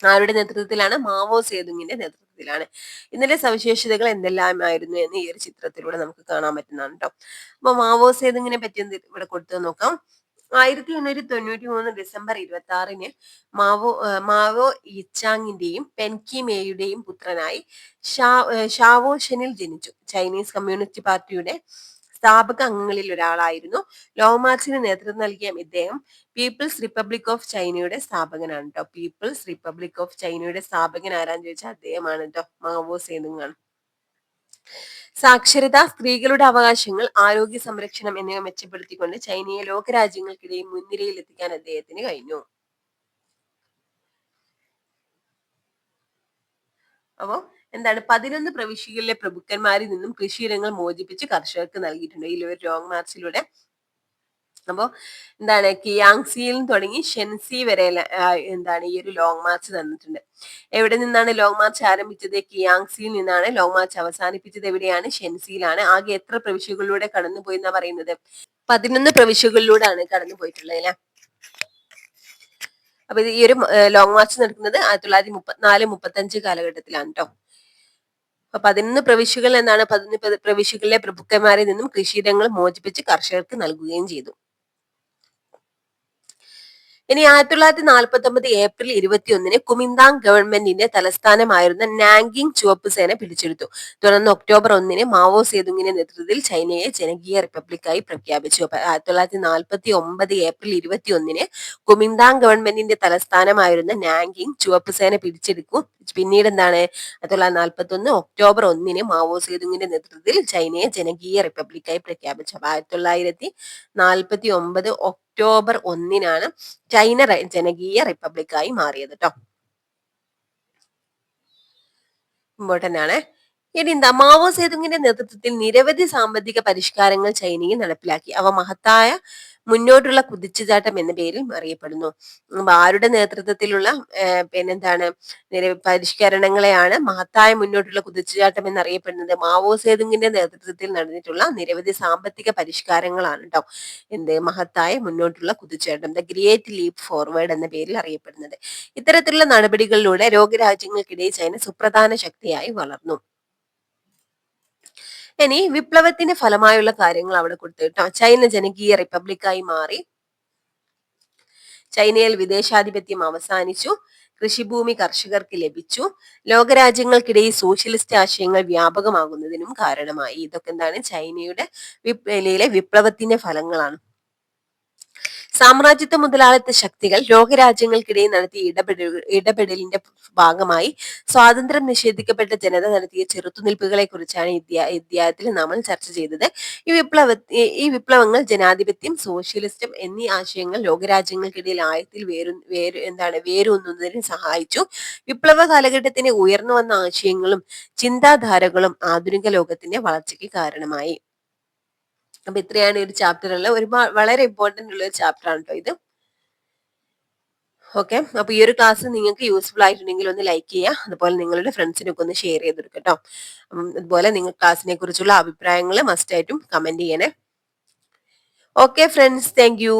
ആരുടെ നേതൃത്വത്തിലാണ്? മാവോ സേതുങ്ങിന്റെ നേതൃത്വത്തിലാണ്. ഇതിന്റെ സവിശേഷതകൾ എന്തെല്ലാമായിരുന്നു എന്ന് ഈ ഒരു ചിത്രത്തിലൂടെ നമുക്ക് കാണാൻ പറ്റുന്നതാണ് കേട്ടോ. അപ്പൊ മാവോ സേതുങ്ങിനെ പറ്റി എന്ത് ഇവിടെ കൊടുത്തു നോക്കാം. 1893 ഡിസംബർ 26-ന് മാവോ ഇച്ചാങ്ങിന്റെയും പെൻകി മേയുടെയും പുത്രനായി ഷാവോ ഷെനിൽ ജനിച്ചു. ചൈനീസ് കമ്മ്യൂണിസ്റ്റ് പാർട്ടിയുടെ സ്ഥാപക അംഗങ്ങളിൽ ഒരാളായിരുന്നു. ലോങ് മാർച്ചിന് നേതൃത്വം നൽകിയ ഇദ്ദേഹം പീപ്പിൾസ് റിപ്പബ്ലിക് ഓഫ് ചൈനയുടെ സ്ഥാപകനാണ് കേട്ടോ. പീപ്പിൾസ് റിപ്പബ്ലിക് ഓഫ് ചൈനയുടെ സ്ഥാപകൻ ആരാന്ന് ചോദിച്ചാൽ അദ്ദേഹമാണ് കേട്ടോ, മാവോ സേതുങ് ആണ്. സാക്ഷരത, സ്ത്രീകളുടെ അവകാശങ്ങൾ, ആരോഗ്യ സംരക്ഷണം എന്നിവ മെച്ചപ്പെടുത്തിക്കൊണ്ട് ചൈനയെ ലോകരാജ്യങ്ങൾക്കിടയിൽ മുൻനിരയിൽ എത്തിക്കാൻ അദ്ദേഹത്തിന് കഴിഞ്ഞു. അപ്പോ എന്താണ് 11 പ്രവിശ്യകളിലെ പ്രഭുക്കന്മാരിൽ നിന്നും കൃഷിയിടങ്ങൾ മോചിപ്പിച്ച് കർഷകർക്ക് നൽകിയിട്ടുണ്ട് ഈ ഒരു ലോങ് മാർച്ചിലൂടെ. അപ്പോ എന്താണ് കിയാങ്സിയിൽ തുടങ്ങി ഷെൻസി വരെ എന്താണ് ഈ ഒരു ലോങ് മാർച്ച് നടന്നിട്ടുണ്ട്. എവിടെ നിന്നാണ് ലോങ് മാർച്ച് ആരംഭിച്ചത്? കിയാങ്സിയിൽ നിന്നാണ്. ലോങ് മാർച്ച് അവസാനിപ്പിച്ചത് എവിടെയാണ്? ഷെൻസിയിലാണ്. ആകെ എത്ര പ്രവിശ്യകളിലൂടെ കടന്നുപോയി എന്നാ പറയുന്നത്? 11 പ്രവിശ്യകളിലൂടെയാണ് കടന്നു പോയിട്ടുള്ളത് അല്ലെ. അപ്പൊ ഈ ഒരു ലോങ് മാർച്ച് നടക്കുന്നത് 1934-35 കാലഘട്ടത്തിലാണ് കേട്ടോ. അപ്പൊ 11 പ്രവിശ്യകൾ എന്നാണ്. 11 പ്രവിശ്യകളിലെ പ്രഭുക്കന്മാരിൽ നിന്നും കൃഷിയിടങ്ങൾ മോചിപ്പിച്ച് കർഷകർക്ക് നൽകുകയും ചെയ്തു. ഇനി 1949 ഏപ്രിൽ 21-ന് കുമിന്താങ് ഗവൺമെന്റിന്റെ തലസ്ഥാനമായിരുന്ന നാങ്കിങ് ചുവപ്പ് സേന പിടിച്ചെടുത്തു. തുടർന്ന് ഒക്ടോബർ 1-ന് മാവോ സേതുങ്ങിന്റെ നേതൃത്വത്തിൽ ചൈനയെ ജനകീയ റിപ്പബ്ലിക്കായി പ്രഖ്യാപിച്ചു. 1949 ഏപ്രിൽ 21-ന് കുമിന്താങ് ഗവൺമെന്റിന്റെ തലസ്ഥാനമായിരുന്ന നാങ്കിങ് ചുവപ്പ് സേന പിടിച്ചെടുക്കും. പിന്നീട് എന്താണ് 1941 ഒക്ടോബർ 1-ന് മാവോ സേതുങ്ങിന്റെ നേതൃത്വത്തിൽ ചൈനയെ ജനകീയ റിപ്പബ്ലിക്കായി പ്രഖ്യാപിച്ചു. 1949 ഒക്ടോബർ 1-നാണ് ചൈന ജനകീയ റിപ്പബ്ലിക്കായി മാറിയത് കേട്ടോ. ഇമ്പോർട്ടന്റ് ആണ്. ഇനി എന്താ, മാവോ സേതുങ്ങിന്റെ നേതൃത്വത്തിൽ നിരവധി സാമ്പത്തിക പരിഷ്കാരങ്ങൾ ചൈനയിൽ നടപ്പിലാക്കി. അവ മഹത്തായ മുന്നോട്ടുള്ള കുതിച്ചുചാട്ടം എന്ന പേരിൽ അറിയപ്പെടുന്നു. ആരുടെ നേതൃത്വത്തിലുള്ള പിന്നെന്താണ് പരിഷ്കരണങ്ങളെയാണ് മഹത്തായ മുന്നോട്ടുള്ള കുതിച്ചുചാട്ടം എന്നറിയപ്പെടുന്നത്? മാവോ സേതുങ്ങിന്റെ നേതൃത്വത്തിൽ നടന്നിട്ടുള്ള നിരവധി സാമ്പത്തിക പരിഷ്കാരങ്ങളാണ് കേട്ടോ എന്ത് മഹത്തായ മുന്നോട്ടുള്ള കുതിച്ചുചാട്ടം, ദ ഗ്രേറ്റ് ലീപ്പ് ഫോർവേഡ് എന്ന പേരിൽ അറിയപ്പെടുന്നത്. ഇത്തരത്തിലുള്ള നടപടികളിലൂടെ ലോകരാജ്യങ്ങൾക്കിടയിൽ ചൈന സുപ്രധാന ശക്തിയായി വളർന്നു. ഇനി വിപ്ലവത്തിന്റെ ഫലമായുള്ള കാര്യങ്ങൾ അവിടെ കൊടുത്തു കേട്ടോ. ചൈന ജനകീയ റിപ്പബ്ലിക്കായി മാറി. ചൈനയിൽ വിദേശാധിപത്യം അവസാനിച്ചു. കൃഷിഭൂമി കർഷകർക്ക് ലഭിച്ചു. ലോകരാജ്യങ്ങൾക്കിടയിൽ സോഷ്യലിസ്റ്റ് ആശയങ്ങൾ വ്യാപകമാകുന്നതിനും കാരണമായി. ഇതൊക്കെ എന്താണ്? ചൈനയുടെ വിപ്ലവത്തിന്റെ ഫലങ്ങളാണ്. സാമ്രാജ്യത്വ മുതലാളിത്ത ശക്തികൾ ലോകരാജ്യങ്ങൾക്കിടയിൽ നടത്തിയ ഇടപെടലിന്റെ ഭാഗമായി സ്വാതന്ത്ര്യം നിഷേധിക്കപ്പെട്ട ജനത നടത്തിയ ചെറുത്തുനിൽപ്പുകളെ കുറിച്ചാണ് അധ്യായത്തിൽ നമ്മൾ ചർച്ച ചെയ്തത്. ഈ വിപ്ലവങ്ങൾ ജനാധിപത്യം, സോഷ്യലിസം എന്നീ ആശയങ്ങൾ ലോകരാജ്യങ്ങൾക്കിടയിൽ ആഴത്തിൽ വേരൂന്നുന്നതിന് സഹായിച്ചു. വിപ്ലവ കാലഘട്ടത്തിന് ഉയർന്നു വന്ന ആശയങ്ങളും ചിന്താധാരകളും ആധുനിക ലോകത്തിന്റെ വളർച്ചയ്ക്ക് കാരണമായി. അപ്പൊ ഇത്രയാണ് ഒരു ചാപ്റ്ററിൽ വളരെ ഇമ്പോർട്ടന്റ് ഉള്ള ഒരു ചാപ്റ്റർ ആണ് കേട്ടോ ഇത്. ഓക്കെ, അപ്പൊ ഈ ഒരു ക്ലാസ് നിങ്ങൾക്ക് യൂസ്ഫുൾ ആയിട്ടുണ്ടെങ്കിൽ ഒന്ന് ലൈക്ക് ചെയ്യുക. അതുപോലെ നിങ്ങളുടെ ഫ്രണ്ട്സിനൊക്കെ ഒന്ന് ഷെയർ ചെയ്ത് കൊടുക്കുക കേട്ടോ. അതുപോലെ നിങ്ങൾ ക്ലാസ്സിനെ കുറിച്ചുള്ള അഭിപ്രായങ്ങൾ മസ്റ്റ് ആയിട്ടും കമന്റ് ചെയ്യണേ. Okay friends, thank you.